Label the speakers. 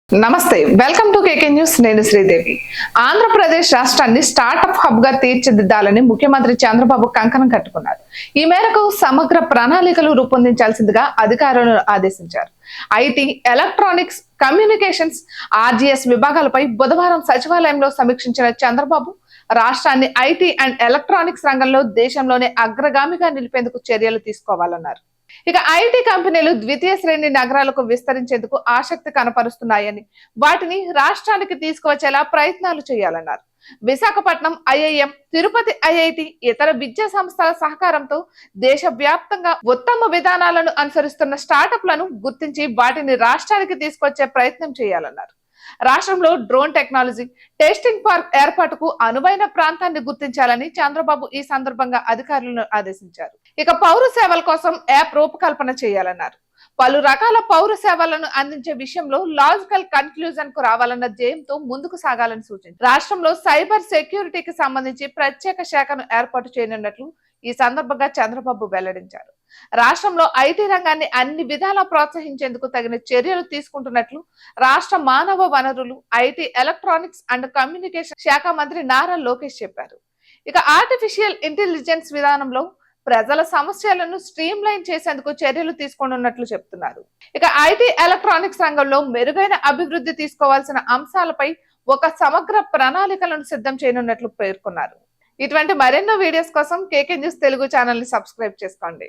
Speaker 1: నమస్తే, welcome to KK news. నేను శ్రీదేవి. ఆంధ్రప్రదేశ్ రాష్ట్రాన్ని స్టార్టప్ హబ్ గా తీర్చిదిద్దాలని ముఖ్యమంత్రి చంద్రబాబు కంకణం కట్టుకున్నారు. ఈ మేరకు సమగ్ర ప్రణాళికలు రూపొందించాల్సిందిగా అధికారులను ఆదేశించారు. ఐటీ, ఎలక్ట్రానిక్స్, కమ్యూనికేషన్స్, ఆర్జీఎస్ విభాగాలపై బుధవారం సచివాలయంలో సమీక్షించిన చంద్రబాబు రాష్ట్రాన్ని ఐటీ అండ్ ఎలక్ట్రానిక్స్ రంగంలో దేశంలోనే అగ్రగామిగా నిలిపేందుకు చర్యలు తీసుకోవాలన్నారు. ఇక ఐటీ కంపెనీలు ద్వితీయ శ్రేణి నగరాలకు విస్తరించేందుకు ఆసక్తి కనపరుస్తున్నాయని, వాటిని రాష్ట్రానికి తీసుకువచ్చేలా ప్రయత్నాలు చేయాలన్నారు. విశాఖపట్నం ఐఐఎం, తిరుపతి ఐఐటి, ఇతర విద్యా సంస్థల సహకారంతో దేశవ్యాప్తంగా ఉత్తమ విధానాలను అనుసరిస్తున్న స్టార్టప్లను గుర్తించి వాటిని రాష్ట్రానికి తీసుకొచ్చే ప్రయత్నం చేయాలన్నారు. రాష్ట్రంలో డ్రోన్ టెక్నాలజీ టెస్టింగ్ పార్క్ ఏర్పాటుకు అనువైన ప్రాంతాన్ని గుర్తించాలని చంద్రబాబు ఈ సందర్భంగా అధికారులను ఆదేశించారు. ఇక పౌర సేవల కోసం యాప్ రూపకల్పన చేయాలన్నారు. పలు రకాల పౌర సేవలను అందించే విషయంలో లాజికల్ కన్క్లూజన్ కు రావాలన్న ధ్యేయంతో ముందుకు సాగాలని సూచించారు. రాష్ట్రంలో సైబర్ సెక్యూరిటీకి సంబంధించి ప్రత్యేక శాఖను ఏర్పాటు చేయనున్నట్లు ఈ సందర్భంగా చంద్రబాబు వెల్లడించారు. రాష్ట్రంలో ఐటీ రంగాన్ని అన్ని విధాలా ప్రోత్సహించేందుకు తగిన చర్యలు తీసుకుంటున్నట్లు రాష్ట్ర మానవ వనరులు, ఐటీ, ఎలక్ట్రానిక్స్ అండ్ కమ్యూనికేషన్ శాఖ మంత్రి నారా లోకేష్ చెప్పారు. ఇక ఆర్టిఫిషియల్ ఇంటెలిజెన్స్ విధానంలో ప్రజల సమస్యలను స్ట్రీమ్ లైన్ చేసేందుకు చర్యలు తీసుకోనున్నట్లు చెప్తున్నారు. ఇక ఐటీ, ఎలక్ట్రానిక్స్ రంగంలో మెరుగైన అభివృద్ధి తీసుకోవాల్సిన అంశాలపై ఒక సమగ్ర ప్రణాళికలను సిద్ధం చేయనున్నట్లు పేర్కొన్నారు. ఇటువంటి మరెన్నో వీడియోస్ కోసం కేకే న్యూస్ తెలుగు ఛానల్ ని సబ్స్క్రైబ్ చేసుకోండి.